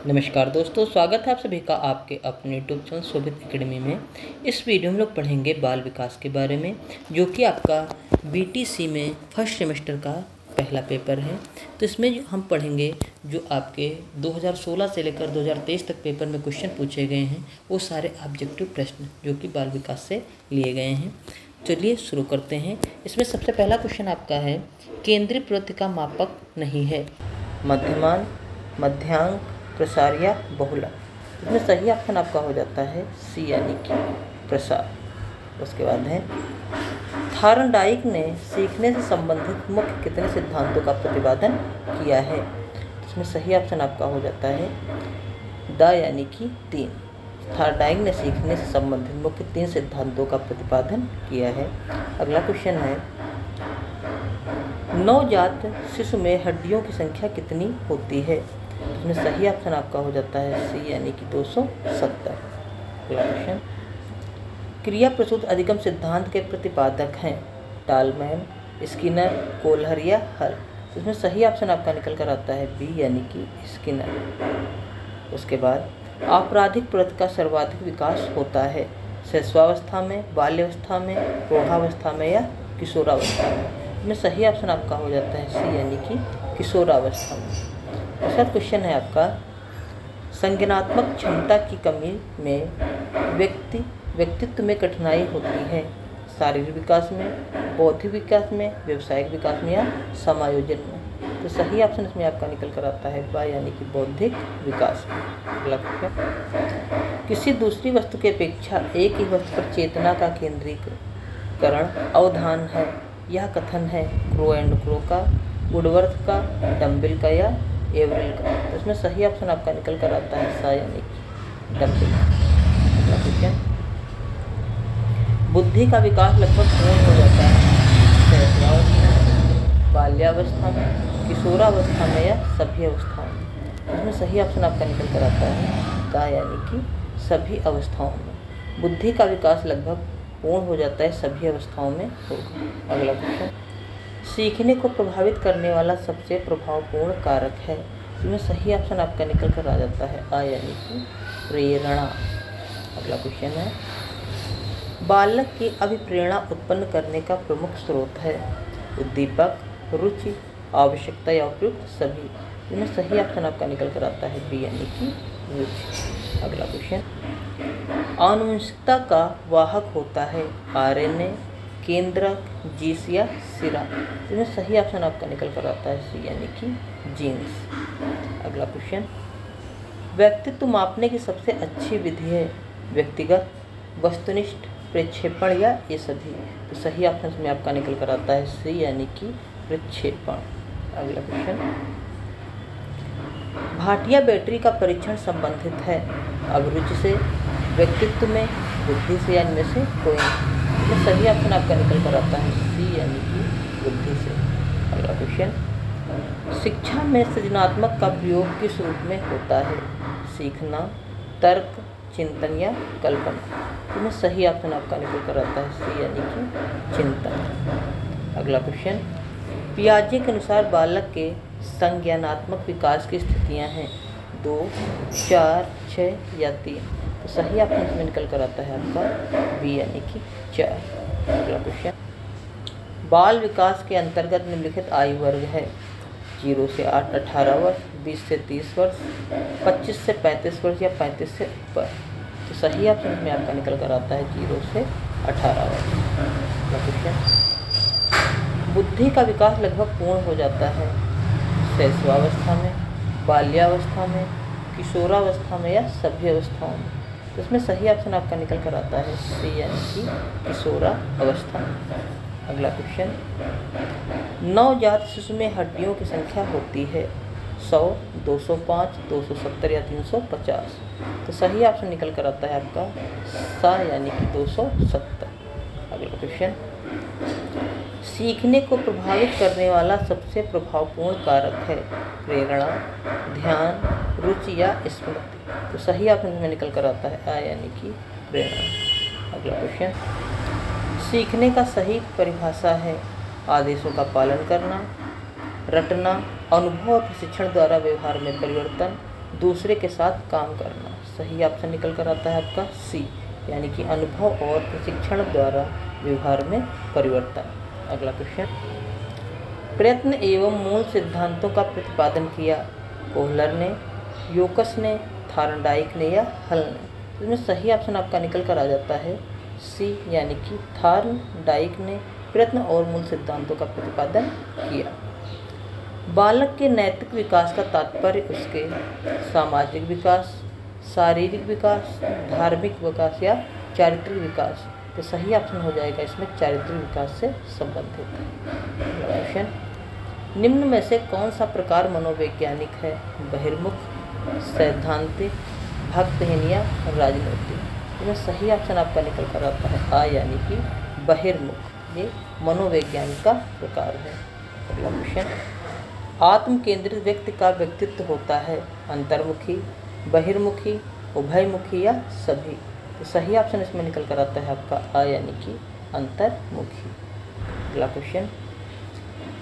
नमस्कार दोस्तों, स्वागत है आप सभी का आपके अपने यूट्यूब चैनल शोभित एकेडमी में। इस वीडियो में हम लोग पढ़ेंगे बाल विकास के बारे में, जो कि आपका बीटीसी में फर्स्ट सेमेस्टर का पहला पेपर है। तो इसमें हम पढ़ेंगे जो आपके 2016 से लेकर 2023 तक पेपर में क्वेश्चन पूछे गए हैं, वो सारे ऑब्जेक्टिव प्रश्न जो कि बाल विकास से लिए गए हैं। चलिए शुरू करते हैं। इसमें सबसे पहला क्वेश्चन आपका है, केंद्रीय प्रवृत्ति का मापक नहीं है। मध्यमान, मध्यांक, प्रसार या बहुलक। इसमें सही ऑप्शन आपका हो जाता है सी यानी कि प्रसार। उसके बाद है, थार्नडाइक ने सीखने से संबंधित मुख्य कितने सिद्धांतों का प्रतिपादन किया है। इसमें सही ऑप्शन आपका हो जाता है द यानी कि 3। थार्नडाइक ने सीखने से संबंधित मुख्य 3 सिद्धांतों का प्रतिपादन किया है। अगला क्वेश्चन है, नवजात शिशु में हड्डियों की संख्या कितनी होती है। इसमें सही ऑप्शन आपका हो जाता है सी यानी कि 270। अगला क्वेश्चन, क्रिया प्रसूत अधिगम सिद्धांत के प्रतिपादक हैं टालमैन, स्किनर, कोहलर या हल। इसमें सही ऑप्शन आपका निकल कर आता है बी यानी कि स्किनर। उसके बाद, आपराधिक प्रवृत्ति का सर्वाधिक विकास होता है शैशवावस्था में, बाल्यावस्था में, प्रौढ़ावस्था में या किशोरावस्था में। इसमें सही ऑप्शन आपका हो जाता है सी यानी कि किशोरावस्था में। दूसरा क्वेश्चन है आपका, संज्ञानात्मक क्षमता की कमी में व्यक्तित्व में कठिनाई होती है शारीरिक विकास में, बौद्धिक विकास में, व्यावसायिक विकास में या समायोजन में। तो सही ऑप्शन इसमें आपका निकल कर आता है बा यानी कि बौद्धिक विकास में। अगला क्वेश्चन, किसी दूसरी वस्तु की अपेक्षा एक ही वस्तु पर चेतना का केंद्रीकरण अवधान है। यह कथन है क्रो एंड क्रो का, वुडवर्थ का, डम्बिल का या एवरेल का। तो इसमें सही ऑप्शन आपका निकल कर आता है सा यानी कि डम्बिल। अगला क्वेश्चन, बुद्धि का विकास लगभग पूर्ण हो जाता है शैशवावस्था में, बाल्यावस्था में, किशोरावस्था में या सभी अवस्थाओं में। इसमें सही ऑप्शन आपका निकल कर आता है दा यानी कि सभी अवस्थाओं में। बुद्धि का विकास लगभग पूर्ण हो जाता है सभी अवस्थाओं में होगा। अगला क्वेश्चन, सीखने को प्रभावित करने वाला सबसे प्रभावपूर्ण कारक है। इसमें सही ऑप्शन आपका निकल कर आ जाता है आ यानी कि प्रेरणा। अगला क्वेश्चन है, बालक की अभिप्रेरणा उत्पन्न करने का प्रमुख स्रोत है उद्दीपक, रुचि, आवश्यकता या उपयुक्त सभी। इसमें सही ऑप्शन आपका निकल कर आता है बी यानी कि रुचि। अगला क्वेश्चन, आनुवंशिकता का वाहक होता है आरएनए, केंद्रक, जीस या सिरा। इसमें सही ऑप्शन आपका निकल कर आता है सी यानी कि जीन्स। अगला क्वेश्चन, व्यक्तित्व मापने की सबसे अच्छी विधि है व्यक्तिगत, वस्तुनिष्ठ, प्रक्षेपण या ये सभी। तो सही ऑप्शन में आपका निकल कर आता है सी यानी कि प्रक्षेपण। अगला क्वेश्चन, भाटिया बैटरी का परीक्षण संबंधित है अभिरुचि से, व्यक्तित्व में, बुद्धि से या इनमें से कोई नहीं। तो सही ऑप्शन आपका निकल कर आता है सी यानी कि बुद्धि से। अगला क्वेश्चन, शिक्षा में सृजनात्मक का प्रयोग किस रूप में होता है सीखना, तर्क, चिंतन या कल्पना। इसमें सही ऑप्शन आपका निकल कर आता है सी यानी कि चिंतन। अगला क्वेश्चन, पियाजे के अनुसार बालक के संज्ञानात्मक विकास की स्थितियां हैं 2, 4, 6 या 3। तो सही ऑप्शन इसमें निकल कर आता है आपका बी यानी कि 4। अगला क्वेश्चन, बाल विकास के अंतर्गत निम्नलिखित आयु वर्ग है 0 से 8 18 वर्ष, 20 से 30 वर्ष, 25 से 35 वर्ष या 35 से ऊपर। तो सही ऑप्शन इसमें आपका निकल कर आता है 0 से 18 वर्ष। अगला क्वेश्चन, बुद्धि का विकास लगभग पूर्ण हो जाता है शैशवावस्था में, बाल्यावस्था में, किशोरावस्था में या सभी अवस्थाओं में। तो इसमें सही ऑप्शन आपका निकल कर आता है सी यानी कि किशोरावस्था। अगला क्वेश्चन, नवजात शिशु में हड्डियों की संख्या होती है 100, 205, 270 या 350। तो सही ऑप्शन निकल कर आता है आपका सा यानी कि 270। अगला क्वेश्चन, सीखने को प्रभावित करने वाला सबसे प्रभावपूर्ण कारक है प्रेरणा, ध्यान, रुचि या स्मृति। तो सही ऑप्शन में निकल कर आता है आ यानी कि प्रेरणा। अगला क्वेश्चन, सीखने का सही परिभाषा है आदेशों का पालन करना, रटना, अनुभव और प्रशिक्षण द्वारा व्यवहार में परिवर्तन, दूसरे के साथ काम करना। सही ऑप्शन निकल कर आता है आपका सी, यानी कि अनुभव और प्रशिक्षण द्वारा व्यवहार में परिवर्तन। अगला क्वेश्चन, प्रयत्न एवं मूल सिद्धांतों का प्रतिपादन किया। कोहलर ने, योकस ने, थार्नडाइक ने या हल ने। इसमें सही ऑप्शन आपका निकल कर आ जाता है सी, यानी कि थार्नडाइक ने प्रयत्न और मूल सिद्धांतों का प्रतिपादन किया। बालक के नैतिक विकास का तात्पर्य उसके सामाजिक विकास, शारीरिक विकास, धार्मिक विकास या चारित्रिक विकास। तो सही ऑप्शन हो जाएगा इसमें चारित्रिक विकास से संबंधित है। क्वेश्चन, निम्न में से कौन सा प्रकार मनोवैज्ञानिक है? बहिर्मुख, सैद्धांतिक, भक्तहीन या राजनीतिक। इसमें सही ऑप्शन आपका निकल कर आता है आ, यानी कि बहिर्मुख। ये मनोवैज्ञानिक का प्रकार है। अगला क्वेश्चन, आत्म केंद्रित व्यक्ति का व्यक्तित्व होता है अंतर्मुखी, बहिर्मुखी, उभयमुखी या सभी। तो सही ऑप्शन इसमें निकल कर आता है आपका आ, यानी कि अंतर्मुखी। अगला क्वेश्चन,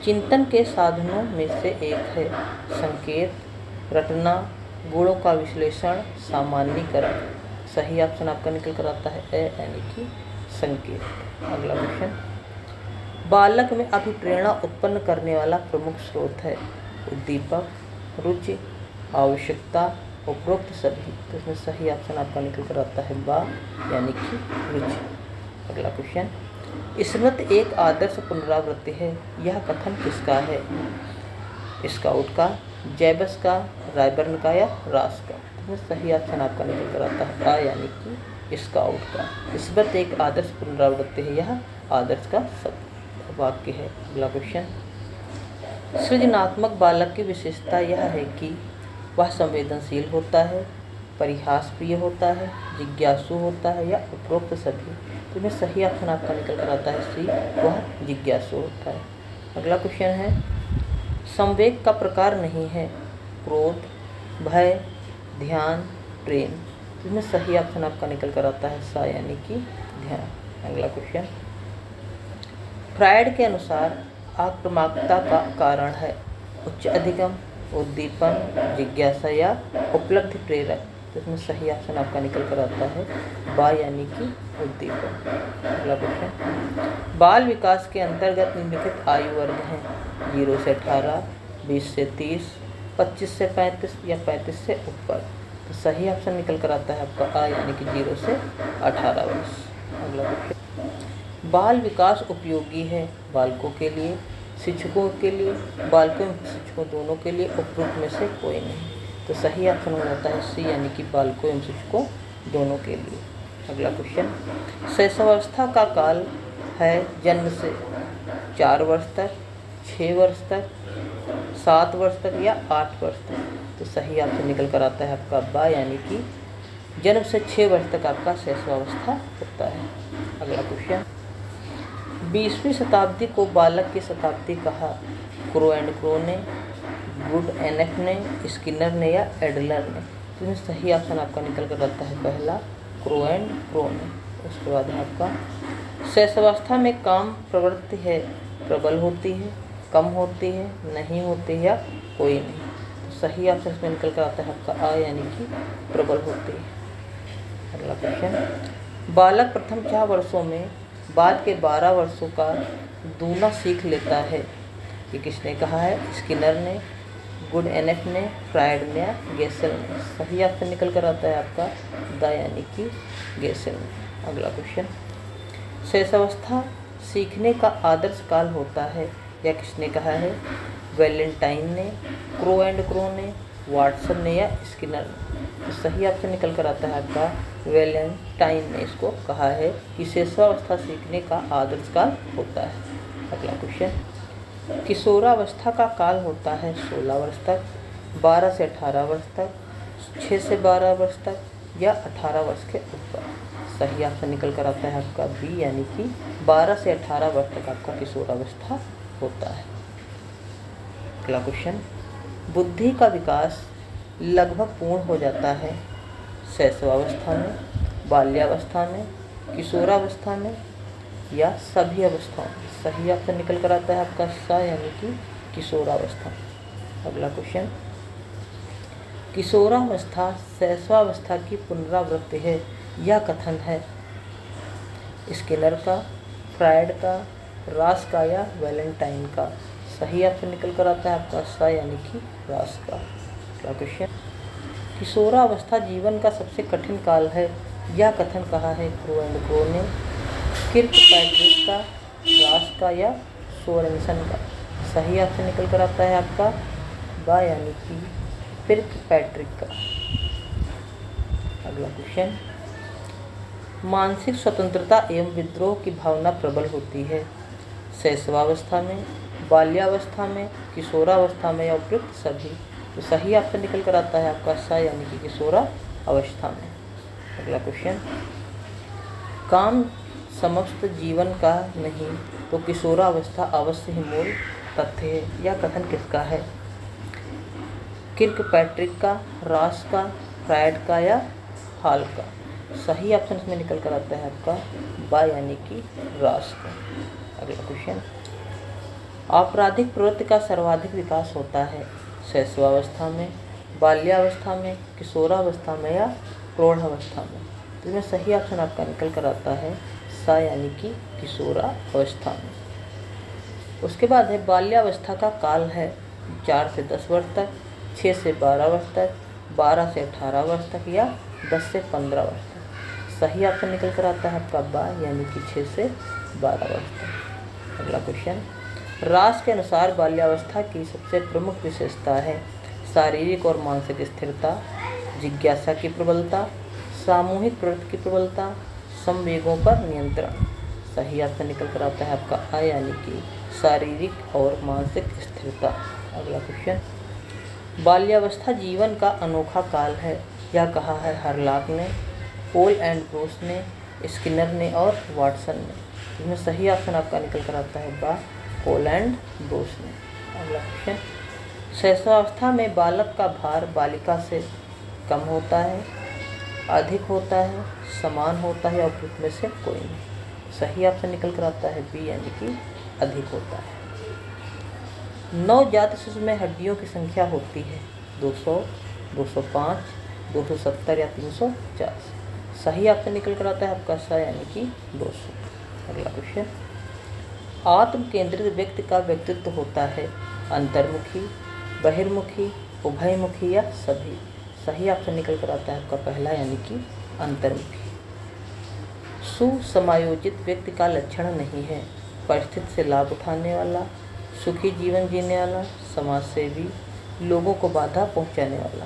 चिंतन के साधनों में से एक है संकेत, रटना, गुणों का विश्लेषण, सामान्यीकरण। सही ऑप्शन आपका निकल कर आता है ए, यानी कि संकेत। अगला क्वेश्चन, बालक में अभिप्रेरणा उत्पन्न करने वाला प्रमुख स्रोत है उद्दीपक, रुचि, आवश्यकता, उपरोक्त सभी। तो इसमें सही ऑप्शन आपका निकल कर आता है बा, यानी कि रुचि। अगला क्वेश्चन, स्मृति एक आदर्श पुनरावृत्ति है। यह कथन किसका है? स्काउट का, जैबस का, रायबर्न का या रास का। इसमें सही ऑप्शन आपका निकल कर आता है आ, यानी कि स्काउट का। स्मृति एक आदर्श पुनरावृत्ति है, यह आदर्श का शब्द वाक्य है। अगला क्वेश्चन, सृजनात्मक बालक की विशेषता यह है कि वह संवेदनशील होता है, परिहास प्रिय होता है, जिज्ञासु होता है या उपरोक्त सभी। तो इसमें सही ऑप्शन आपका निकल कर आता है सी, वह जिज्ञासु होता है। अगला क्वेश्चन है, संवेग का प्रकार नहीं है क्रोध, भय, ध्यान, प्रेम। इसमें सही ऑप्शन आपका निकल कर आता है सा, यानी कि ध्यान। अगला क्वेश्चन, फ्रायड के अनुसार आक्रामकता का कारण है उच्च अधिगम, उद्दीपन, जिज्ञासा या उपलब्धि प्रेरक। तो इसमें सही ऑप्शन आपका निकल कर आता है बा, यानी कि उद्दीपन। अगला क्वेश्चन, बाल विकास के अंतर्गत निम्नलिखित आयु वर्ग हैं 0 से 18, 20 से 30, 25 से 35 या 35 से ऊपर। तो सही ऑप्शन निकल कर आता है आपका आ, यानी कि 0 से 18 वर्ष। अगला क्वेश्चन, बाल विकास उपयोगी है बालकों के लिए, शिक्षकों के लिए, बालकों एवं शिक्षकों दोनों के लिए, उपरोक्त में से कोई नहीं। तो सही ऑप्शन हो जाता है सी, यानी कि बालकों एवं शिक्षकों दोनों के लिए। अगला क्वेश्चन, शैशवावस्था का काल है जन्म से 4 वर्ष तक, 6 वर्ष तक, 7 वर्ष तक या 8 वर्ष तक। तो सही ऑप्शन निकल कर आता है आपका बा, यानी कि जन्म से 6 वर्ष तक आपका शैशवावस्था होता है। अगला क्वेश्चन, 20वीं शताब्दी को बालक की शताब्दी कहा क्रो एंड क्रो ने, गुड एनएफ ने, स्किनर ने या एडलर ने। तो इसमें सही ऑप्शन आपका निकल कर आता है पहला, क्रो एंड क्रो ने। उसके बाद आपका शैशवावस्था में काम प्रवृत्ति है प्रबल होती है, कम होती है, नहीं होती है या कोई नहीं। तो सही ऑप्शन इसमें निकल कर आता है आपका आ, यानी कि प्रबल होती है। अगला क्वेश्चन, बालक प्रथम 4 वर्षों में बाद के 12 वर्षों का दूना सीख लेता है। ये किसने कहा है? स्किनर ने, गुड एनएफ ने, फ्रायड ने या गेसेल ने। सही ऑप्शन निकल कर आता है आपका द, यानी कि गेसेल ने। अगला क्वेश्चन, शैशवावस्था सीखने का आदर्श काल होता है, या किसने कहा है? वैलेंटाइन ने, क्रो एंड क्रो ने, वाटसन ने या स्किनर ने। तो सही ऑप्शन निकल कर आता है आपका वैलेंटाइन ने इसको कहा है कि शैशवावस्था सीखने का आदर्श काल होता है। अगला क्वेश्चन, किशोरावस्था का काल होता है 16 वर्ष तक, 12 से 18 वर्ष तक, 6 से 12 वर्ष तक या 18 वर्ष के ऊपर। सही ऑप्शन निकल कर आता है आपका बी, यानी कि 12 से 18 वर्ष तक आपका किशोरावस्था होता है। अगला क्वेश्चन, बुद्धि का विकास लगभग पूर्ण हो जाता है शैशवावस्था में, बाल्यावस्था में, किशोरावस्था में या सभी अवस्थाओं में। सही ऑप्शन निकल कर आता है आपका सा, यानी कि किशोरावस्था। अगला क्वेश्चन, किशोरावस्था शैशवावस्था की पुनरावृत्ति है, यह कथन है स्किनर का, फ्रायड का, रास का या वैलेंटाइन का। सही ऑप्शन निकल कर आता है आपका सा यानी कि रास का। अगला क्वेश्चन, किशोरावस्था जीवन का सबसे कठिन काल है, यह कथन कहा है क्रो एंड क्रो ने, किर्कपैट्रिक का, रास का या सोरेनसन का। सही ऑप्शन निकल कर आता है आपका बा यानी कि किर्कपैट्रिक का। अगला क्वेश्चन, मानसिक स्वतंत्रता एवं विद्रोह की भावना प्रबल होती है शैशवावस्था में, बाल्यावस्था में, किशोरावस्था में या उपयुक्त सभी। तो सही ऑप्शन निकल कर आता है आपका सा यानी कि किशोरावस्था में। अगला क्वेश्चन, काम समस्त जीवन का नहीं तो किशोरावस्था अवश्य ही मूल तथ्य है, यह कथन किसका है? किर्कपैट्रिक का, रास का, फ्रायड का या हॉल का। सही ऑप्शन इसमें निकल कर आता है आपका बा यानी कि रास का। अगला क्वेश्चन, आपराधिक प्रवृत्ति का सर्वाधिक विकास होता है शैशवावस्था में, बाल्यावस्था में, किशोरावस्था में या प्रौढ़ावस्था में। तो इसमें सही ऑप्शन आपका निकल कर आता है सा यानी कि किशोरावस्था में। उसके बाद है बाल्यावस्था का काल है 4 से 10 वर्ष तक, 6 से 12 वर्ष तक, 12 से 18 वर्ष तक या 10 से 15 वर्ष तक। सही ऑप्शन निकल कर आता है आपका बा यानी कि 6 से 12 वर्ष तक। अगला क्वेश्चन, रास के अनुसार बाल्यावस्था की सबसे प्रमुख विशेषता है शारीरिक और मानसिक स्थिरता, जिज्ञासा की प्रबलता, सामूहिक प्रवृत्ति की प्रबलता, संवेगों पर नियंत्रण। सही ऑप्शन निकल कर आता है आपका आ यानी कि शारीरिक और मानसिक स्थिरता। अगला क्वेश्चन, बाल्यावस्था जीवन का अनोखा काल है, यह कहा है हरलॉक ने, पोल एंड ब्रूस ने, स्किनर ने और वाटसन ने। इसमें सही ऑप्शन आपका निकल कर आता है बा पोल एंड ब्रूस ने। अगला क्वेश्चन, शैशवावस्था में बालक का भार बालिका से कम होता है, अधिक होता है, समान होता है और उपयुक्त में से कोई नहीं। सही ऑप्शन निकल कर आता है बी यानी कि अधिक होता है। नवजात शिशु में हड्डियों की संख्या होती है 200, 205, 270 या 350। सही ऑप्शन निकल कर आता है आपका सा यानी कि 200। अगला क्वेश्चन, आत्म केंद्रित व्यक्ति का व्यक्तित्व होता है अंतर्मुखी, बहिर्मुखी, उभयमुखी या सभी। सही ऑप्शन निकल कर आता है आपका पहला यानी कि अंतर्मुखी। सुसमायोजित व्यक्ति का लक्षण नहीं है परिस्थिति से लाभ उठाने वाला, सुखी जीवन जीने वाला, समाजसेवी, लोगों को बाधा पहुंचाने वाला।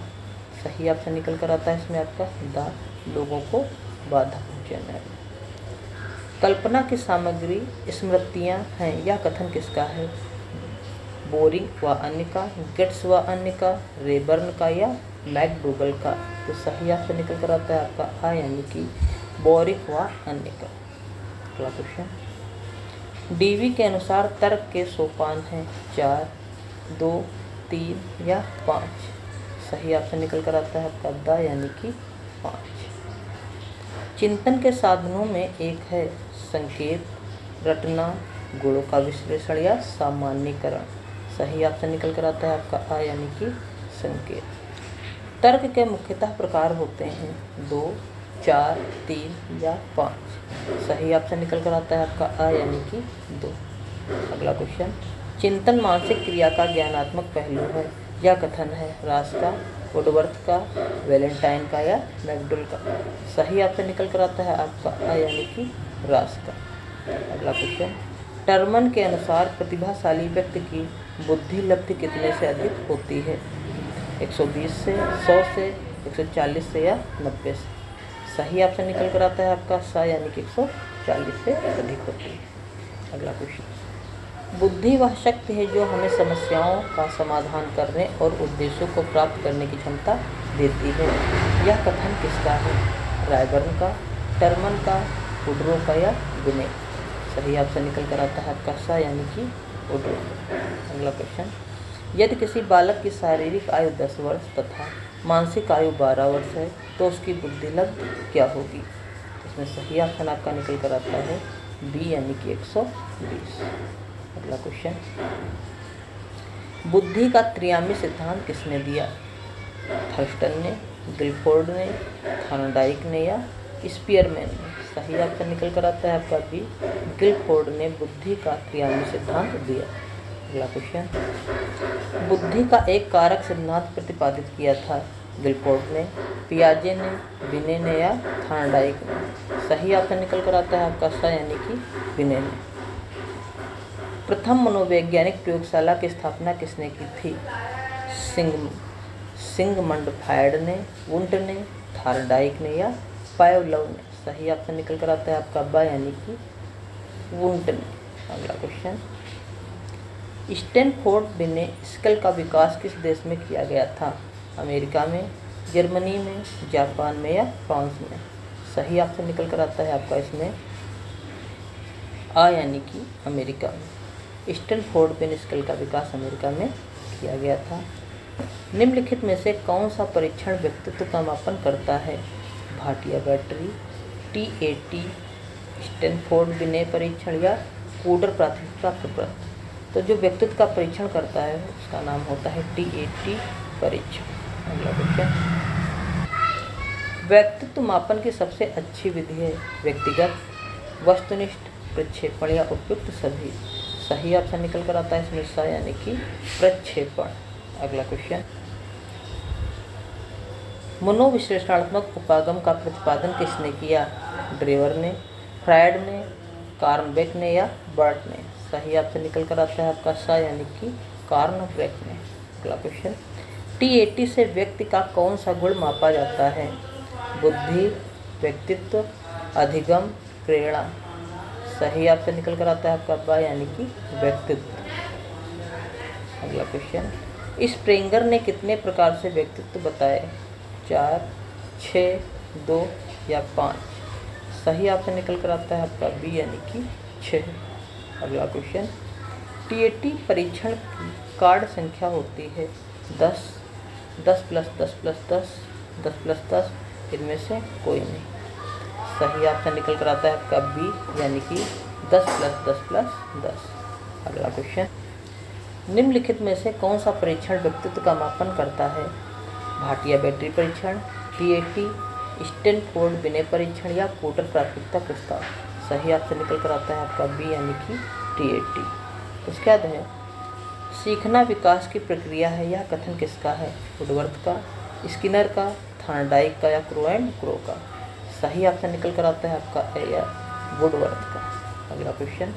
सही ऑप्शन निकल कर आता है इसमें आपका दा लोगों को बाधा पहुंचाने वाला। कल्पना की सामग्री स्मृतियाँ हैं, यह कथन किसका है? बोरिंग व अन्य का, गेट्स व अन्य का, रेबर्न का या मैकडूगल का। तो सही ऑप्शन निकल कर आता है आपका आ यानी कि बोरिंग व अन्य का। अगला क्वेश्चन, डीवी के अनुसार तर्क के सोपान हैं 4, 2, 3 या 5। सही ऑप्शन निकल कर आता है आपका दा यानी कि 5। चिंतन के साधनों में एक है संकेत, रटना, गुणों का विश्लेषण या सामान्यीकरण। सही ऑप्शन निकल कर आता है आपका आ यानी कि संकेत। तर्क के मुख्यतः प्रकार होते हैं 2, 4, 3 या 5। सही ऑप्शन निकल कर आता है आपका आ यानी कि 2। अगला क्वेश्चन, चिंतन मानसिक क्रिया का ज्ञानात्मक पहलू है, यह कथन है रास का, वुडवर्थ का, वैलेंटाइन का या मैकडूगल का। सही ऑप्शन निकल कर आता है आपका आ यानी कि रास का। अगला क्वेश्चन, टर्मन के अनुसार प्रतिभाशाली व्यक्ति की बुद्धि लब्धि कितने से अधिक होती है? 120 से, 100 से, 140 से या 90 से। सही ऑप्शन निकल कर आता है आपका सा यानी कि 140 से अधिक होती है। अगला क्वेश्चन, बुद्धि वह शक्ति है जो हमें समस्याओं का समाधान करने और उद्देश्यों को प्राप्त करने की क्षमता देती है, यह कथन किसका है? रायबर्न का, टर्मन का, वुडरो का या बिने। सही ऑप्शन निकल कर आता है आपका सा यानी कि वुडरो। अगला क्वेश्चन, यदि किसी बालक की शारीरिक आयु 10 वर्ष तथा मानसिक आयु 12 वर्ष है तो उसकी बुद्धि लब्धि क्या होगी? इसमें सही ऑप्शन आपका निकल कर आता है बी यानी कि 120। अगला क्वेश्चन, बुद्धि का त्रियामी सिद्धांत किसने दिया? थर्स्टन ने, गिलफोर्ड ने, थॉर्नडाइक ने या स्पीयरमैन ने। सही ऑप्शन निकल कर आता है आपका बी, गिलफोर्ड ने बुद्धि का क्रियान्वयन सिद्धांत दिया। अगला क्वेश्चन, बुद्धि का एक कारक सिद्धांत प्रतिपादित किया था। गिलफोर्ड ने, पियाजे ने, बिने ने या थॉर्नडाइक ने। सही ऑप्शन निकल कर आता है आपका सा यानी कि बिने ने। प्रथम मनोवैज्ञानिक प्रयोगशाला की स्थापना किसने की थी? सिगमंड फ्रायड ने, वुंट ने, थॉर्नडाइक ने या पावलोव ने। सही ऑप्शन निकल कर आता है आपका बा यानी कि वुंट ने। अगला क्वेश्चन, स्टैनफोर्ड बिने स्केल का विकास किस देश में किया गया था? अमेरिका में, जर्मनी में, जापान में या फ्रांस में। सही ऑप्शन निकल कर आता है आपका इसमें आ यानी कि अमेरिका में। स्टैनफोर्ड बिने स्केल का विकास अमेरिका में किया गया था। निम्नलिखित में से कौन सा परीक्षण व्यक्तित्व का मापन करता है? भाटिया बैटरी, TAT, स्टैनफोर्ड बिने परीक्षण या कोडर प्राथमिकता प्रपत्र। तो जो व्यक्तित्व का परीक्षण करता है उसका नाम होता है TAT परीक्षण। अगला क्वेश्चन, व्यक्तित्व मापन की सबसे अच्छी विधि है? व्यक्तिगत, वस्तुनिष्ठ, प्रक्षेपण या उपयुक्त सभी। सही ऑप्शन निकल कर आता है इसमें सा यानी कि प्रक्षेपण। अगला क्वेश्चन, मनोविश्लेषणात्मक उपागम का प्रतिपादन किसने किया? ड्रेवर ने, फ्रायड ने, कार्नबेक ने या बर्ट ने। सही ऑप्शन निकल कर आता है आपका सा यानी कि कार्नबेक ने। अगला क्वेश्चन, TAT से व्यक्ति का कौन सा गुण मापा जाता है? बुद्धि, व्यक्तित्व, अधिगम, प्रेरणा। सही ऑप्शन निकल कर आता है आपका बा यानी कि व्यक्तित्व। अगला क्वेश्चन, स्प्रेंगर ने कितने प्रकार से व्यक्तित्व बताए? 4, 6, 2 या 5। सही ऑप्शन निकल कर आता है आपका बी यानी कि 6। अगला क्वेश्चन, TAT परीक्षण की कार्ड संख्या होती है 10, 10 + 10 + 10, 10 + 10, इनमें से कोई नहीं। सही ऑप्शन निकल कर आता है आपका बी यानी कि 10 + 10 + 10। अगला क्वेश्चन, निम्नलिखित में से कौन सा परीक्षण व्यक्तित्व का मापन करता है? भाटिया बैटरी परीक्षण, TAT, स्टैनफोर्ड बिने परीक्षण या कोडर प्राथमिकता प्रस्ताव। सही ऑप्शन निकल कर आता है आपका बी यानी कि TAT। उसके बाद है, सीखना विकास की प्रक्रिया है, यह कथन किसका है? वुडवर्थ का, स्किनर का, थॉर्नडाइक का या क्रो एंड क्रो का। सही ऑप्शन निकल कर आता है आपका ए या वुडवर्थ का। अगला क्वेश्चन,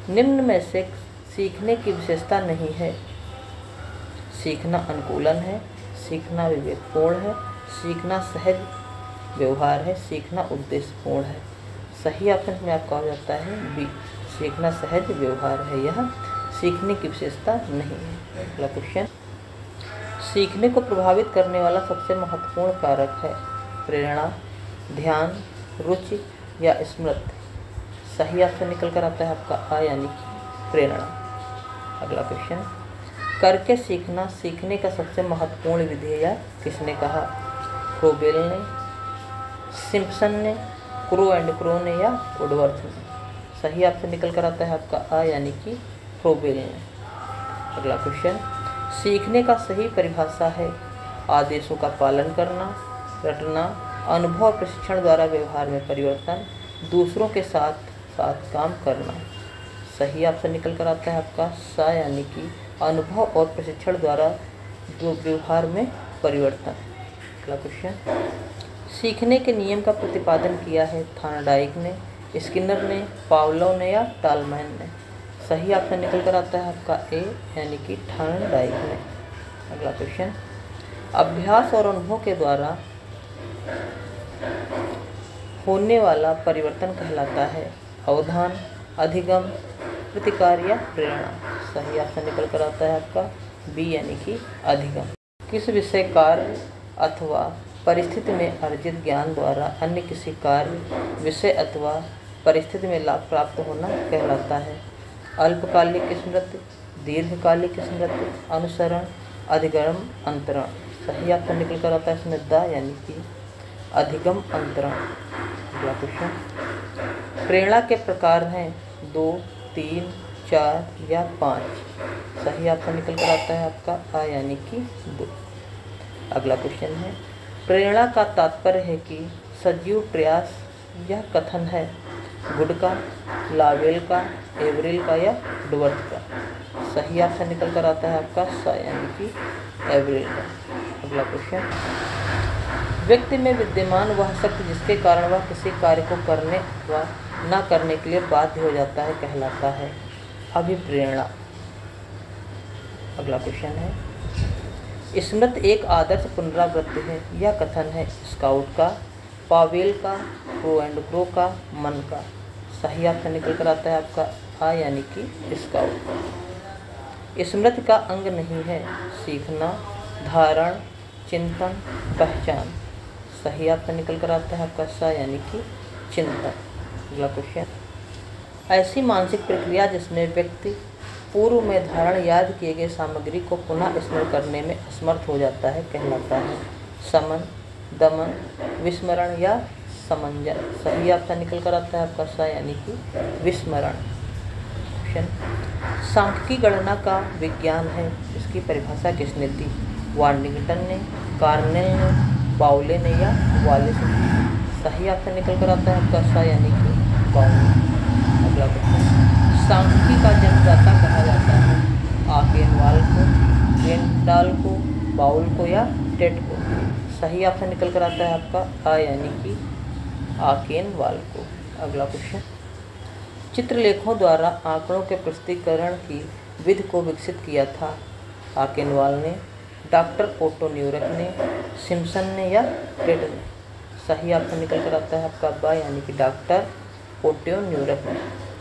निम्न में से सीखने की विशेषता नहीं है? सीखना अनुकूलन है, सीखना विवेकपूर्ण है, सीखना सहज व्यवहार है, सीखना उद्देश्यपूर्ण है। सही ऑप्शन में आपका हो जाता है बी, सीखना सहज व्यवहार है, यह सीखने की विशेषता नहीं है। अगला क्वेश्चन, सीखने को प्रभावित करने वाला सबसे महत्वपूर्ण कारक है? प्रेरणा, ध्यान, रुचि या स्मृति। सही ऑप्शन निकल कर आता है आपका आ यानी कि प्रेरणा। अगला क्वेश्चन, करके सीखना सीखने का सबसे महत्वपूर्ण विधि है, या किसने कहा? क्रोबेल ने, सिम्पसन ने, क्रो एंड क्रो ने या वुडवर्थ ने। सही ऑप्शन निकल कर आता है आपका आ यानी कि क्रोबेल ने। अगला क्वेश्चन, सीखने का सही परिभाषा है? आदेशों का पालन करना, रटना, अनुभव और प्रशिक्षण द्वारा व्यवहार में परिवर्तन, दूसरों के साथ साथ काम करना। सही ऑप्शन निकल कर आता है आपका सा यानी कि अनुभव और प्रशिक्षण द्वारा व्यवहार में परिवर्तन। अगला क्वेश्चन, सीखने के नियम का प्रतिपादन किया है? थॉर्नडाइक ने, स्किनर ने, पावलोव ने या टालमैन ने। सही ऑप्शन निकल कर आता है आपका ए यानी कि थॉर्नडाइक ने। अगला क्वेश्चन, अभ्यास और अनुभव के द्वारा होने वाला परिवर्तन कहलाता है? अवधान, अधिगम, प्रतिकार या प्रेरणा। सही ऑप्शन निकल कर आता है आपका बी यानी कि अधिगम। किस विषय कार्य अथवा परिस्थिति में अर्जित ज्ञान द्वारा अन्य किसी कार्य, विषय अथवा परिस्थिति में लाभ प्राप्त होना कहलाता है? अल्पकालिक स्मृति, दीर्घकालिक स्मृति, अनुसरण, अधिगम, अंतरण। सही ऑप्शन निकल कर आता है इसमें द यानी कि अधिगम अंतरण। अगला क्वेश्चन, प्रेरणा के प्रकार हैं 2, 3, 4 या 5। सही ऑप्शन निकल कर आता है आपका आ यानी कि 2। अगला क्वेश्चन है, प्रेरणा का तात्पर्य है कि सजीव प्रयास। यह कथन है गुड का, लावेल का, एवरेल का या डुवर्थ का। सही ऑप्शन निकल कर आता है आपका सा यानी कि एवरेल का। अगला क्वेश्चन, व्यक्ति में विद्यमान वह शक्ति जिसके कारण वह किसी कार्य को करने अथवा न करने के लिए बाध्य हो जाता है कहलाता है अभिप्रेरणा। अगला क्वेश्चन है, स्मृति एक आदर्श पुनरावृत्ति है। यह कथन है स्काउट का, पावेल का, प्रो एंड प्रो का, मन का। सही ऑप्शन निकल कर आता है आपका आ यानी कि स्काउट। स्मृति का अंग नहीं है सीखना, धारण, चिंतन, पहचान। सही ऑप्शन निकल कर आता है आपका सा यानी कि चिंतन। अगला क्वेश्चन, ऐसी मानसिक प्रक्रिया जिसमें व्यक्ति पूर्व में धारण याद किए गए सामग्री को पुनः स्मरण करने में असमर्थ हो जाता है कहलाता है समन, दमन, विस्मरण या समंजन। सही ऑप्शन निकल कर आता है आपका सा यानी कि विस्मरण। क्वेश्चन, सांख्यिकी गणना का विज्ञान है। इसकी परिभाषा किसने दी? वार्निंगटन ने, कार्नेल ने, बाउले ने या वालेस ने। सही ऑप्शन निकल कर आता है आपका सा यानी कि बाउले। अगला क्वेश्चन, सांख्यिकी का जन्मदाता कहा जाता है आकेनवाल को, गेंडाल को, बाउल को या टेट को। सही ऑप्शन निकल कर आता है आपका आ यानी कि आकेनवाल को। अगला क्वेश्चन, चित्रलेखों द्वारा आंकड़ों के प्रस्तुतीकरण की विधि को विकसित किया था आकेनवाल ने, डॉक्टर ओटो न्यूरक ने, सिम्पसन ने या टेट ने। सही ऑप्शन निकल कर आता है आपका बा यानी कि डॉक्टर ओटो न्यूरक ने।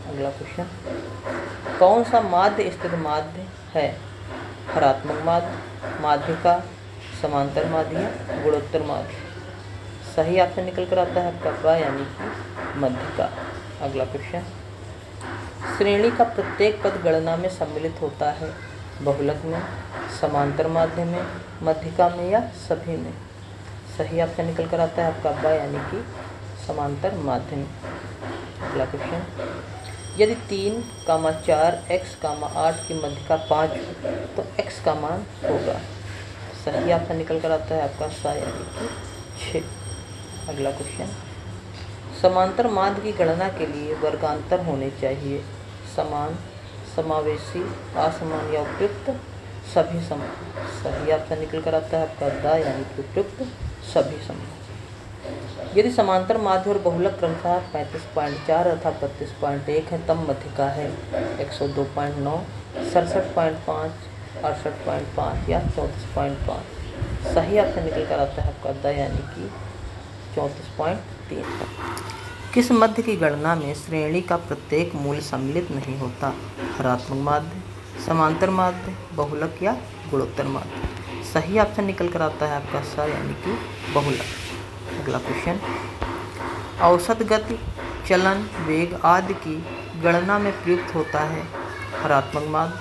अगला क्वेश्चन, कौन सा माध्य स्थित माध्य है? हरात्मक माध्य, माध्यिका, समांतर माध्य या गुणोत्तर माध्य। सही ऑप्शन निकल कर आता है आपका बा यानी कि मध्यिका। अगला क्वेश्चन, श्रेणी का प्रत्येक पद गणना में सम्मिलित होता है बहुलक में, समांतर माध्य में, मध्यिका में या सभी में। सही ऑप्शन निकल कर आता है आपका बा यानी कि समांतर माध्य में। अगला क्वेश्चन, यदि 3, 4, x, 8 की मध्यिका 5 हो तो x का मान होगा। सही ऑप्शन निकल कर आता है आपका सा यानी कि 6। अगला क्वेश्चन, समांतर माध्य की गणना के लिए वर्गांतर होने चाहिए समान, समावेशी, असमान या उपयुक्त, सभी समान। सही ऑप्शन निकल कर आता है आपका दा यानी कि उपयुक्त, सभी समान। यदि समांतर माध्य और बहुलक क्रमशः 35.4 तथा 32.1 है तब मध्यिका है 102.9, 67.5, 68.5 या 34.5। सही ऑप्शन निकल कर आता है आपका द यानी कि 34.3। किस मध्य की गणना में श्रेणी का प्रत्येक मूल्य सम्मिलित नहीं होता? हरात्मक माध्य, समांतर माध्य, बहुलक या गुणोत्तर माध्य। सही ऑप्शन निकल कर आता है आपका सा यानी कि बहुलक। अगला क्वेश्चन, औसत गति, चलन, वेग आदि की गणना में प्रयुक्त होता है हरात्मक माध्य,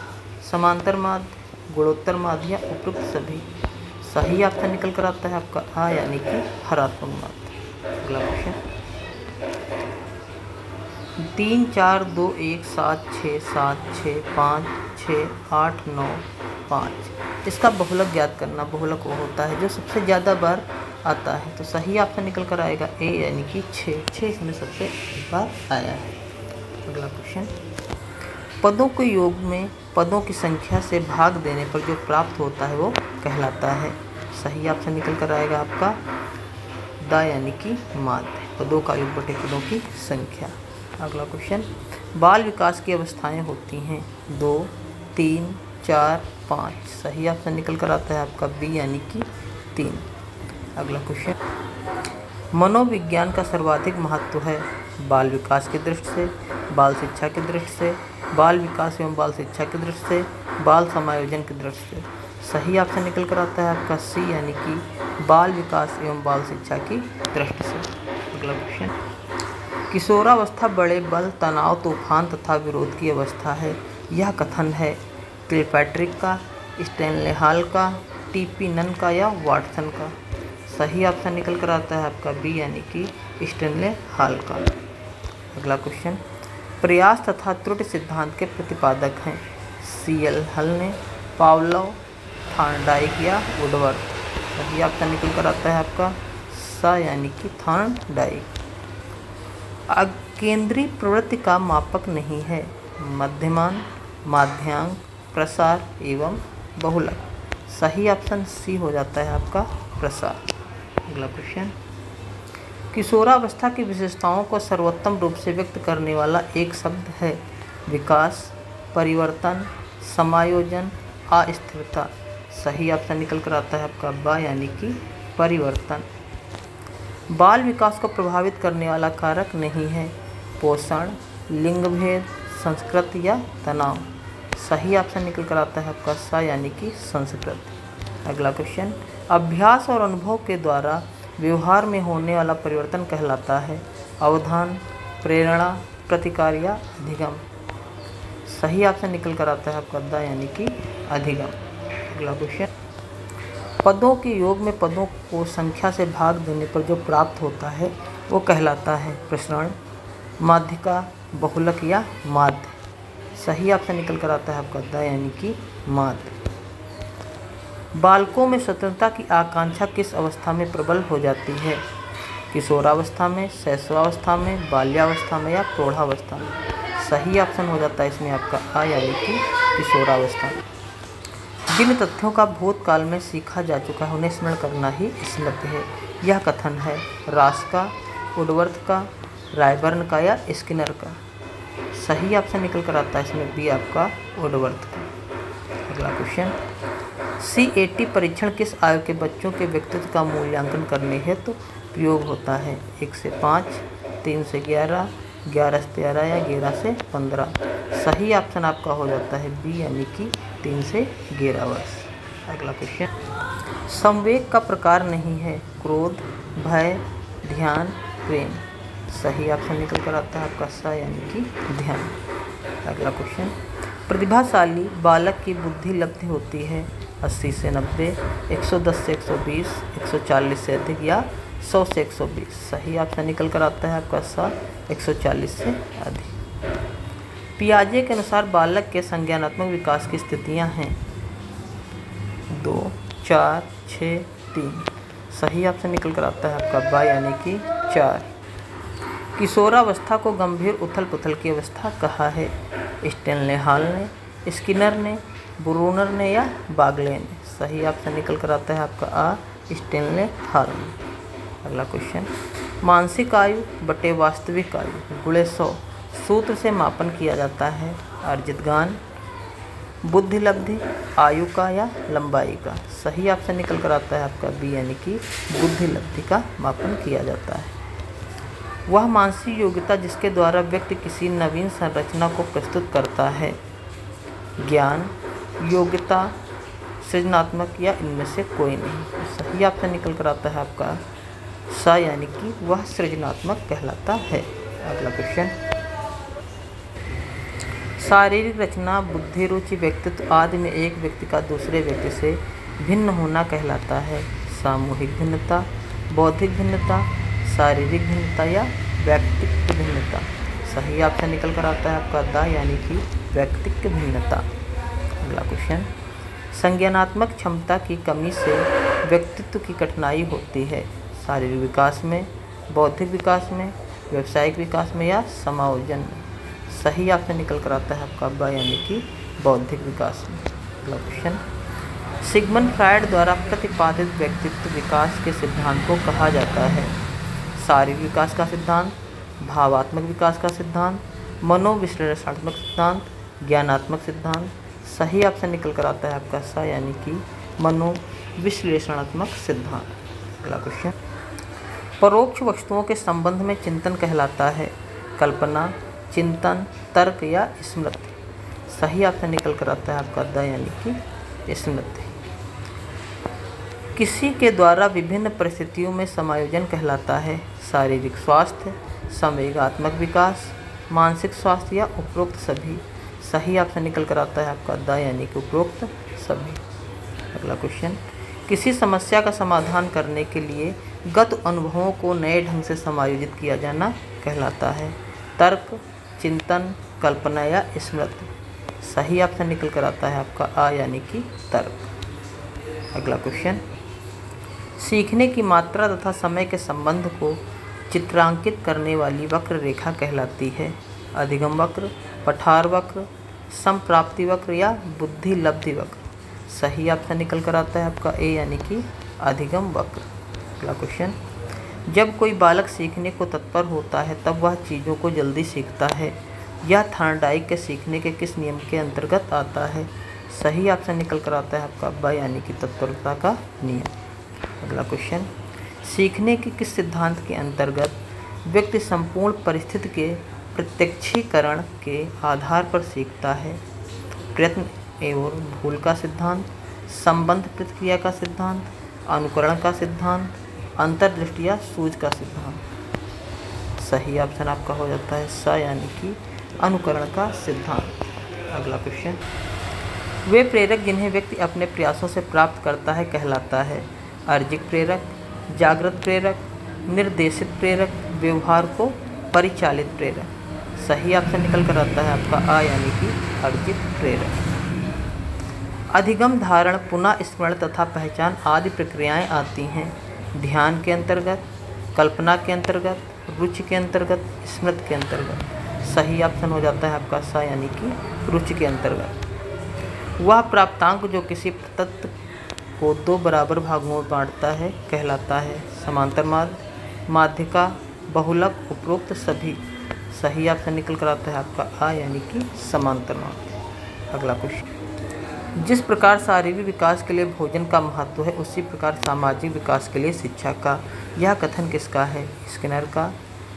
समांतर माध्य, गुणोत्तर माध्य या उपयुक्त सभी। सही ऑप्शन निकल कर आता है आपका आ यानी कि हरात्मक माध्य। अगला क्वेश्चन, 3, 4, 2, 1, 7, 6, 7, 6, 5, 6, 8, 9, 5। इसका बहुलक ज्ञात करना। बहुलक वो होता है जो सबसे ज़्यादा बार आता है, तो सही ऑप्शन निकल कर आएगा ए यानी कि 6 इसमें सबसे बार आया है। अगला क्वेश्चन, पदों के योग में पदों की संख्या से भाग देने पर जो प्राप्त होता है वो कहलाता है। सही ऑप्शन निकल कर आएगा आपका दा यानी कि माध्य, पदों का योग बटे पदों की संख्या। अगला क्वेश्चन, बाल विकास की अवस्थाएं होती हैं 2, 3, 4, 5। सही ऑप्शन निकल कर आता है आपका बी यानी कि 3। अगला क्वेश्चन, मनोविज्ञान का सर्वाधिक महत्व है बाल विकास की दृष्टि से, बाल शिक्षा की दृष्टि से, बाल विकास एवं बाल शिक्षा की दृष्टि से, बाल समायोजन की दृष्टि से। सही ऑप्शन निकल कर आता है आपका सी यानी कि बाल विकास एवं बाल शिक्षा की दृष्टि से। अगला क्वेश्चन, किशोरावस्था बड़े बल, तनाव, तूफान तथा विरोध की अवस्था है। यह कथन है किलपैट्रिक का, स्टैनले हॉल का, टीपी नन का या वाटसन का। सही ऑप्शन निकल कर आता है आपका बी यानी कि स्टैनले हॉल का। अगला क्वेश्चन, प्रयास तथा त्रुटि सिद्धांत के प्रतिपादक हैं सीएल हल ने, पावलोव, थॉर्नडाइक या वुडवर्थ। सही ऑप्शन निकल कर आता है आपका सा यानी कि थॉर्नडाइक। अकेंद्रीय प्रवृत्ति का मापक नहीं है। मध्यमान, माध्यांक, प्रसार एवं बहुलक। सही ऑप्शन सी हो जाता है आपका प्रसार। अगला क्वेश्चन, किशोरावस्था की विशेषताओं को सर्वोत्तम रूप से व्यक्त करने वाला एक शब्द है। विकास, परिवर्तन, समायोजन, अस्थिरता। सही ऑप्शन निकल कर आता है आपका बा यानी कि परिवर्तन। बाल विकास को प्रभावित करने वाला कारक नहीं है। पोषण, लिंग भेद, संस्कृति या तनाव। सही ऑप्शन निकल कर आता है आपका सा यानी कि संस्कृति। अगला क्वेश्चन, अभ्यास और अनुभव के द्वारा व्यवहार में होने वाला परिवर्तन कहलाता है। अवधान, प्रेरणा, प्रतिकार या अधिगम। सही ऑप्शन निकल कर आता है आपका दा यानी कि अधिगम। अगला क्वेश्चन, पदों के योग में पदों को संख्या से भाग देने पर जो प्राप्त होता है वो कहलाता है प्रसरण, माध्यिका, बहुलक या माध्य। सही ऑप्शन निकल कर आता है आपका द यानी कि माध्य। बालकों में स्वतंत्रता की आकांक्षा किस अवस्था में प्रबल हो जाती है? किशोरावस्था में, शैशवावस्था में, बाल्यावस्था में या प्रौढ़ावस्था में। सही ऑप्शन हो जाता है इसमें आपका आ यानी कि किशोरावस्था में। जिन तथ्यों का भूतकाल में सीखा जा चुका है उन्हें स्मरण करना ही स्मृति है। यह कथन है रास का, वुडवर्थ का, रायबर्न का या स्किनर का। सही ऑप्शन निकल कर आता है इसमें बी आपका वुडवर्थ का। अगला क्वेश्चन, CAT परीक्षण किस आयु के बच्चों के व्यक्तित्व का मूल्यांकन करने हेतु प्रयोग होता है? 1 से 5, 3 से 11, 11 से 13 या 11 से 15। सही ऑप्शन आपका हो जाता है बी यानी कि 3 से 11 वर्ष। अगला क्वेश्चन, संवेग का प्रकार नहीं है। क्रोध, भय, ध्यान, प्रेम। सही ऑप्शन निकल कर आता है आपका सा यानी कि ध्यान। अगला क्वेश्चन, प्रतिभाशाली बालक की बुद्धि लब्धि होती है 80 से 90, 110 से 120, 140 से अधिक या 100 से 120। सही ऑप्शन निकल कर आता है आपका सा 140 से अधिक। पियाजे के अनुसार बालक के संज्ञानात्मक विकास की स्थितियां हैं 2, 4, 6, 3। सही ऑप्शन निकल कर आता है आपका बा यानी कि 4। किशोरावस्था को गंभीर उथल पुथल की अवस्था कहा है। स्टेनले हॉल ने, स्किनर ने, ब्रूनर ने या बागले ने। सही ऑप्शन निकल कर आता है आपका आ स्टेनले हॉल ने। अगला क्वेश्चन, मानसिक आयु बटे वास्तविक आयु गुणे 100 सूत्र से मापन किया जाता है। अर्जित ज्ञान, बुद्धि लब्धि, आयु का या लंबाई का। सही ऑप्शन निकल कर आता है आपका बी यानी कि बुद्धि लब्धि का मापन किया जाता है। वह मानसिक योग्यता जिसके द्वारा व्यक्ति किसी नवीन संरचना को प्रस्तुत करता है। ज्ञान, योग्यता, सृजनात्मक या इनमें से कोई नहीं। सही ऑप्शन निकल कर आता है आपका सा यानी कि वह सृजनात्मक कहलाता है। अगला क्वेश्चन, शारीरिक रचना, बुद्धि, रुचि, व्यक्तित्व आदि में एक व्यक्ति का दूसरे व्यक्ति से भिन्न होना कहलाता है। सामूहिक भिन्नता, बौद्धिक भिन्नता, शारीरिक भिन्नता या व्यक्तित्व भिन्नता। सही ऑप्शन निकल कर आता है आपका दा यानी कि व्यक्तित्व भिन्नता। अगला क्वेश्चन, संज्ञानात्मक क्षमता की कमी से व्यक्तित्व की कठिनाई होती है। शारीरिक विकास में, बौद्धिक विकास में, व्यावसायिक विकास में या समायोजन में। सही ऑप्शन निकल कर आता है आपका बा यानी कि बौद्धिक विकास में। अगला क्वेश्चन, सिगमंड फ्रायड द्वारा प्रतिपादित व्यक्तित्व विकास के सिद्धांत को कहा जाता है। शारीरिक विकास का सिद्धांत, भावात्मक विकास का सिद्धांत, मनोविश्लेषणात्मक सिद्धांत, ज्ञानात्मक सिद्धांत। सही ऑप्शन निकल कर आता है आपका सा यानी कि मनोविश्लेषणात्मक सिद्धांत। अगला क्वेश्चन, परोक्ष वस्तुओं के संबंध में चिंतन कहलाता है। कल्पना, चिंतन, तर्क या स्मृति। सही ऑप्शन निकल कर आता है आपका द यानी कि स्मृति। किसी के द्वारा विभिन्न परिस्थितियों में समायोजन कहलाता है। शारीरिक स्वास्थ्य, संवेगात्मक विकास, मानसिक स्वास्थ्य या उपरोक्त सभी। सही ऑप्शन निकल कर आता है आपका द यानी कि उपरोक्त सभी। अगला क्वेश्चन, किसी समस्या का समाधान करने के लिए गत अनुभवों को नए ढंग से समायोजित किया जाना कहलाता है। तर्क, चिंतन, कल्पना या स्मृति। सही ऑप्शन निकल कर आता है आपका आ यानी कि तर्क। अगला क्वेश्चन, सीखने की मात्रा तथा समय के संबंध को चित्रांकित करने वाली वक्र रेखा कहलाती है। अधिगम वक्र, पठार वक्र, संप्राप्ति वक्र या बुद्धि लब्धि वक्र। सही ऑप्शन निकल कर आता है आपका ए यानी कि अधिगम वक्र। अगला क्वेश्चन, जब कोई बालक सीखने को तत्पर होता है तब वह चीज़ों को जल्दी सीखता है। यह थॉर्नडाइक के सीखने के किस नियम के अंतर्गत आता है? सही ऑप्शन निकल कर आता है आपका ब यानी कि तत्परता का नियम। अगला क्वेश्चन, सीखने के किस सिद्धांत के अंतर्गत व्यक्ति संपूर्ण परिस्थिति के प्रत्यक्षीकरण के आधार पर सीखता है? प्रयत्न एवं भूल का सिद्धांत, संबंध प्रतिक्रिया का सिद्धांत, अनुकरण का सिद्धांत, अंतर्दृष्टि या सूझ का सिद्धांत। सही ऑप्शन आपका हो जाता है स यानी कि अनुकरण का सिद्धांत। अगला क्वेश्चन, वे प्रेरक जिन्हें व्यक्ति अपने प्रयासों से प्राप्त करता है कहलाता है? अर्जित प्रेरक, जागृत प्रेरक, निर्देशित प्रेरक, व्यवहार को परिचालित प्रेरक। सही ऑप्शन निकल कर आता है आपका आ यानी कि अर्जित प्रेरक। अधिगम, धारण, पुनः स्मरण तथा पहचान आदि प्रक्रियाएं आती हैं ध्यान के अंतर्गत, कल्पना के अंतर्गत, रुचि के अंतर्गत, स्मृति के अंतर्गत। सही ऑप्शन हो जाता है आपका सा यानी कि रुचि के अंतर्गत। वह प्राप्तांक जो किसी तत्व को दो बराबर भागों में बांटता है कहलाता है? समांतर माध्य, माध्यिका, बहुलक, उपरोक्त सभी। सही ऑप्शन निकल कर आता है आपका आ यानी कि समांतर माध्य। अगला क्वेश्चन, जिस प्रकार शारीरिक विकास के लिए भोजन का महत्व है उसी प्रकार सामाजिक विकास के लिए शिक्षा का। यह कथन किसका है? स्किनर का,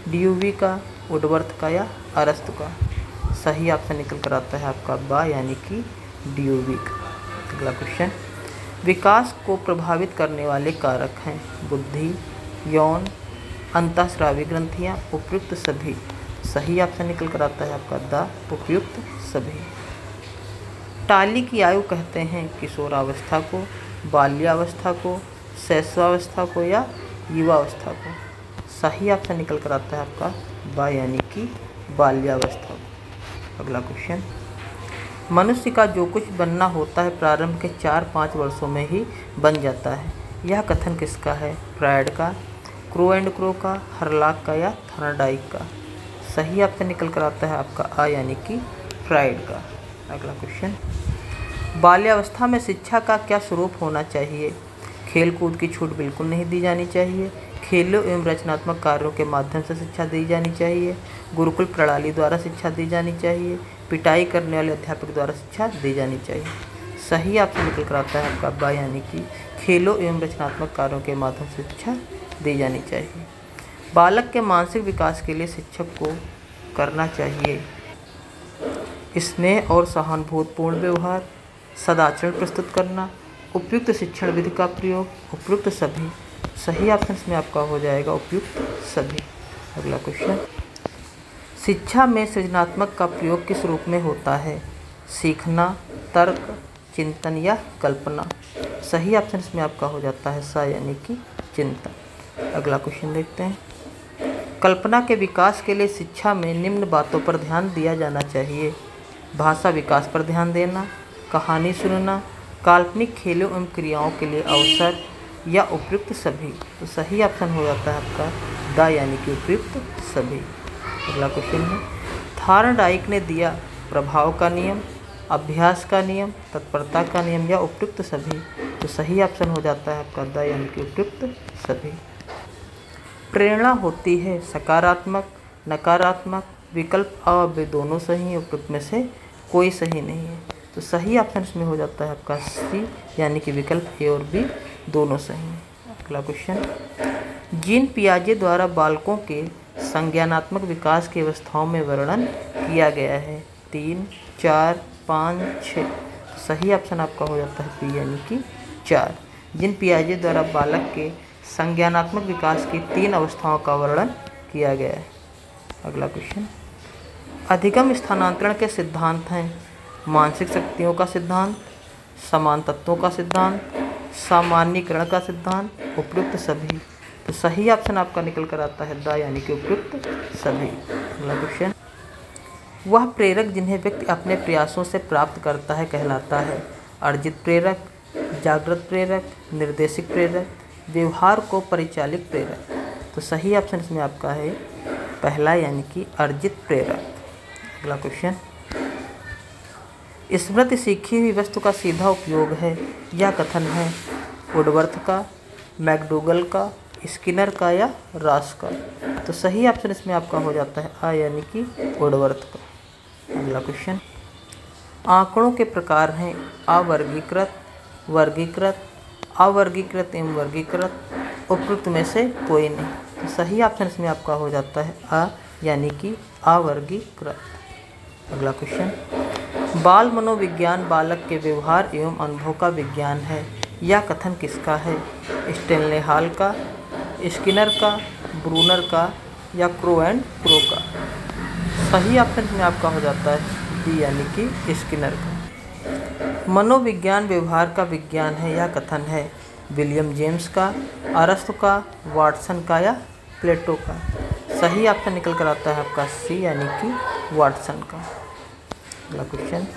ड्यूवी का, वुडवर्थ का या अरस्तु का? सही ऑप्शन निकल कर आता है आपका बा यानी कि ड्यूवी का। अगला क्वेश्चन, विकास को प्रभावित करने वाले कारक हैं बुद्धि, यौन, अंतःस्रावी ग्रंथियाँ, उपयुक्त सभी। सही ऑप्शन निकल कर आता है आपका द उपयुक्त सभी। टाली की आयु कहते हैं किशोरावस्था को, बाल्यावस्था को, शैशवावस्था को या युवावस्था को? सही ऑप्शन निकल कर आता है आपका बा यानी कि बाल्यावस्था को। अगला क्वेश्चन, मनुष्य का जो कुछ बनना होता है प्रारंभ के 4-5 वर्षों में ही बन जाता है। यह कथन किसका है? फ्रायड का, क्रो एंड क्रो का, हरलाक का या थॉर्नडाइक का? सही ऑप्शन निकल कर आता है आपका आ यानी कि फ्रायड का। अगला क्वेश्चन, बाल्यावस्था में शिक्षा का क्या स्वरूप होना चाहिए? खेल कूद की छूट बिल्कुल नहीं दी जानी चाहिए, खेलों एवं रचनात्मक कार्यों के माध्यम से शिक्षा दी जानी चाहिए, गुरुकुल प्रणाली द्वारा शिक्षा दी जानी चाहिए, पिटाई करने वाले अध्यापक द्वारा शिक्षा दी जानी चाहिए। सही ऑप्शन निकल कर आता है आपका बा यानी कि खेलों एवं रचनात्मक कार्यों के माध्यम से शिक्षा दी जानी चाहिए। बालक के मानसिक विकास के लिए शिक्षक को करना चाहिए स्नेह और सहानुभूतिपूर्ण व्यवहार, सदाचरण प्रस्तुत करना, उपयुक्त शिक्षण विधि का प्रयोग, उपयुक्त सभी। सही ऑप्शन में आपका हो जाएगा उपयुक्त सभी। अगला क्वेश्चन, शिक्षा में सृजनात्मक का प्रयोग किस रूप में होता है? सीखना, तर्क, चिंतन या कल्पना? सही ऑप्शन इसमें आपका हो जाता है सा यानी कि चिंतन। अगला क्वेश्चन देखते हैं, कल्पना के विकास के लिए शिक्षा में निम्न बातों पर ध्यान दिया जाना चाहिए? भाषा विकास पर ध्यान देना, कहानी सुनना, काल्पनिक खेलों एवं क्रियाओं के लिए अवसर या उपयुक्त सभी? तो सही ऑप्शन हो जाता है आपका द यानी कि उपयुक्त सभी। अगला क्वेश्चन है, थॉर्नडाइक ने दिया प्रभाव का नियम, अभ्यास का नियम, तत्परता का नियम या उपयुक्त सभी? तो सही ऑप्शन हो जाता है आपका द यानी कि उपयुक्त सभी। प्रेरणा होती है सकारात्मक, नकारात्मक, विकल्प अ व दोनों सही, उपयुक्त में से कोई सही नहीं है। तो सही ऑप्शन इसमें हो जाता है आपका सी यानी कि विकल्प ए और बी दोनों सही हैं। अगला क्वेश्चन, जीन पियाजे द्वारा बालकों के संज्ञानात्मक विकास की अवस्थाओं में वर्णन किया गया है 3, 4, 5, 6। सही ऑप्शन आपका हो जाता है पी यानी कि 4। जीन पियाजे द्वारा बालक के संज्ञानात्मक विकास की 3 अवस्थाओं का वर्णन किया गया है। अगला क्वेश्चन, अधिगम स्थानांतरण के सिद्धांत हैं मानसिक शक्तियों का सिद्धांत, समान तत्वों का सिद्धांत, सामान्यीकरण का सिद्धांत, उपयुक्त सभी। तो सही ऑप्शन आपका निकल कर आता है द यानी कि उपयुक्त सभी। अगला क्वेश्चन, वह प्रेरक जिन्हें व्यक्ति अपने प्रयासों से प्राप्त करता है कहलाता है? अर्जित प्रेरक, जागृत प्रेरक, निर्देशिक प्रेरक, व्यवहार को परिचालित प्रेरक। तो सही ऑप्शन इसमें आपका है पहला, यानी कि अर्जित प्रेरक। अगला क्वेश्चन, स्मृति सीखी हुई वस्तु का सीधा उपयोग है, यह कथन है वुडवर्थ का, मैकडूगल का, स्किनर का या रॉस का। तो सही ऑप्शन इसमें आपका हो जाता है आ, यानी कि वुडवर्थ का। अगला क्वेश्चन, आंकड़ों के प्रकार हैं अवर्गीकृत, वर्गीकृत, अवर्गीकृत एवं वर्गीकृत, उपयुक्त में से कोई नहीं। तो सही ऑप्शन इसमें आपका हो जाता है आ, यानी कि अवर्गीकृत। अगला क्वेश्चन, बाल मनोविज्ञान बालक के व्यवहार एवं अनुभव का विज्ञान है, यह कथन किसका है? स्टेनले हॉल का, स्किनर का, ब्रूनर का या क्रो एंड क्रो का। सही ऑप्शन में आपका हो जाता है बी, यानी कि स्किनर का। मनोविज्ञान व्यवहार का विज्ञान है, यह कथन है विलियम जेम्स का, अरस्तु का, वाटसन का या प्लेटो का। सही ऑप्शन निकल कर आता है आपका सी, यानी कि वाटसन का। अगला क्वेश्चन,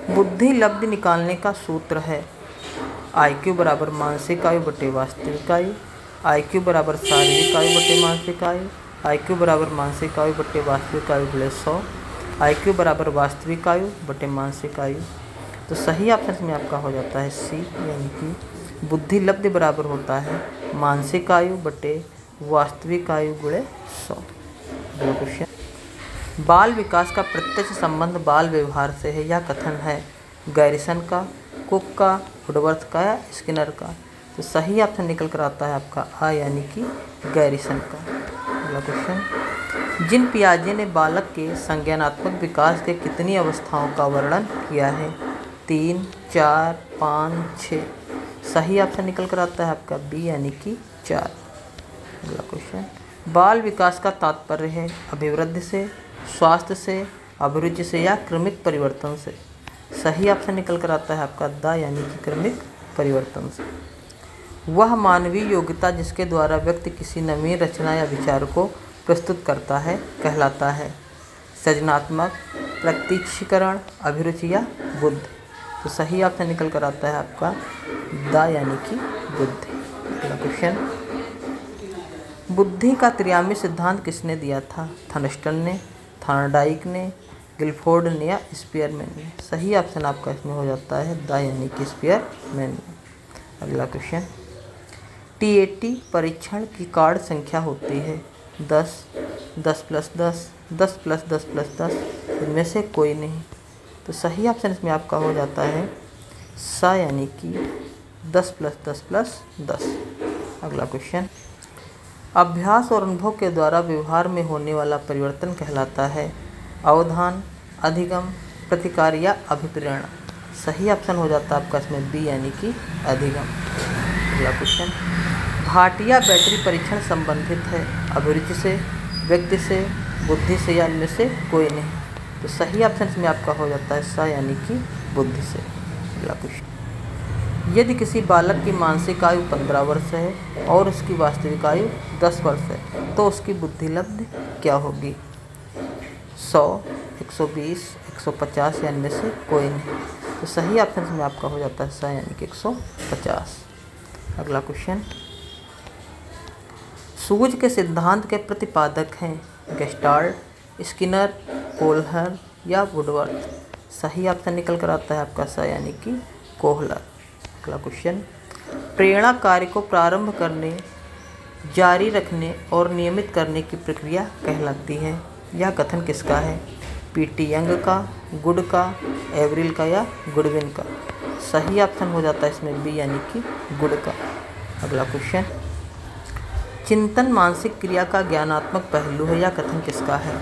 बुद्धि लब्धि निकालने का सूत्र है IQ बराबर मानसिक आयु बटे वास्तविक आयु, IQ बराबर शारीरिक आयु बटे मानसिक आयु, IQ बराबर मानसिक आयु बटे वास्तविक आयु बटे 100, IQ बराबर वास्तविक आयु बटे मानसिक आयु। तो सही ऑप्शन में आपका हो जाता है सी, यानी कि बुद्धि लब्धि बराबर होता है मानसिक आयु बटे वास्तविक आयु गुणे 100। अगला क्वेश्चन, बाल विकास का प्रत्यक्ष संबंध बाल व्यवहार से है, यह कथन है गैरिसन का, कुक का, वुडवर्थ का या स्किनर का। तो सही ऑप्शन निकल कर आता है आपका आ, यानी कि गैरिसन का। अगला क्वेश्चन, जिन पियाजे ने बालक के संज्ञानात्मक विकास के कितनी अवस्थाओं का वर्णन किया है? 3, 4, 5, 6। सही ऑप्शन निकल कर आता है आपका बी, यानी कि 4। अगला क्वेश्चन, बाल विकास का तात्पर्य है अभिवृद्धि से, स्वास्थ्य से, अभिरुचि से या क्रमिक परिवर्तन से। सही ऑप्शन निकल कर आता है आपका द, यानी कि क्रमिक परिवर्तन से। वह मानवीय योग्यता जिसके द्वारा व्यक्ति किसी नवीन रचना या विचार को प्रस्तुत करता है कहलाता है सृजनात्मक, प्रत्यक्षीकरण, अभिरुचि या बुद्धि। तो सही ऑप्शन निकल कर आता है आपका द, यानी कि बुद्धि। अगला क्वेश्चन, बुद्धि का त्रियामी सिद्धांत किसने दिया था? थर्नस्टन ने, थॉर्नडाइक ने, गिलफोर्ड ने या स्पीयरमैन ने। सही ऑप्शन आपका इसमें हो जाता है द, यानी कि स्पीयरमैन ने। अगला क्वेश्चन, TAT परीक्षण की कार्ड संख्या होती है 10, 10+10, 10+10+10, इनमें से कोई नहीं। तो सही ऑप्शन इसमें आपका हो जाता है सा, यानी कि 10+10+10। अगला क्वेश्चन, अभ्यास और अनुभव के द्वारा व्यवहार में होने वाला परिवर्तन कहलाता है अवधान, अधिगम, प्रतिकार या अभिप्रेरणा। सही ऑप्शन हो जाता है आपका इसमें बी, यानी कि अधिगम। अगला क्वेश्चन, भाटिया बैटरी परीक्षण संबंधित है अभिरुचि से, व्यक्ति से, बुद्धि से या इनमें से कोई नहीं। तो सही ऑप्शन इसमें आपका हो जाता है सा, यानी कि बुद्धि से। अगला क्वेश्चन, यदि किसी बालक की मानसिक आयु 15 वर्ष है और उसकी वास्तविक आयु 10 वर्ष है तो उसकी बुद्धि लब्धि क्या होगी? 100, 120, 150 या इनमें से कोई नहीं। तो सही ऑप्शन में आपका हो जाता है सा, यानी कि 150। अगला क्वेश्चन, सूझ के सिद्धांत के प्रतिपादक हैं गेस्टाल्ट, स्किनर, कोहलर या वुडवर्थ। सही ऑप्शन निकल कर आता है आपका सा, यानी कि कोहलर। अगला क्वेश्चन, प्रेरणा कार्य को प्रारंभ करने, जारी रखने और नियमित करने की प्रक्रिया कहलाती है, यह कथन किसका है? PT यंग का, गुड का, एवरिल का या गुडविन का। सही ऑप्शन हो जाता है इसमें बी, यानी कि गुड का। अगला क्वेश्चन, चिंतन मानसिक क्रिया का ज्ञानात्मक पहलू है, यह कथन किसका है?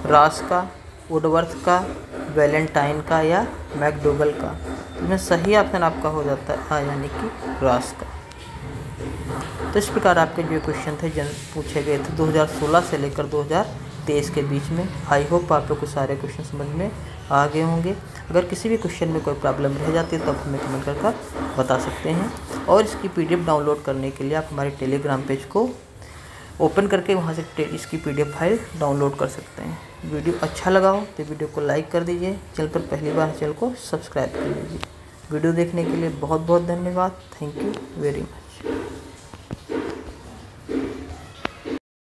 रॉस का, वुडवर्थ का, वैलेंटाइन का या मैकडूगल का। इसमें सही ऑप्शन आपका हो जाता है हाँ, यानी कि रॉस का। तो इस प्रकार आपके जो क्वेश्चन थे पूछे गए थे 2016 से लेकर 2023 के बीच में। आई होप आप लोग को सारे क्वेश्चन समझ में आ गए होंगे। अगर किसी भी क्वेश्चन में कोई प्रॉब्लम रह जाती है तो आप हमें कमेंट कर बता सकते हैं। और इसकी PDF डाउनलोड करने के लिए आप हमारे टेलीग्राम पेज को ओपन करके वहां से इसकी PDF फाइल डाउनलोड कर सकते हैं। वीडियो अच्छा लगा हो तो वीडियो को लाइक कर दीजिए। चैनल पर पहली बार चैनल को सब्सक्राइब कर लीजिए। वीडियो देखने के लिए बहुत बहुत धन्यवाद। Thank you very much.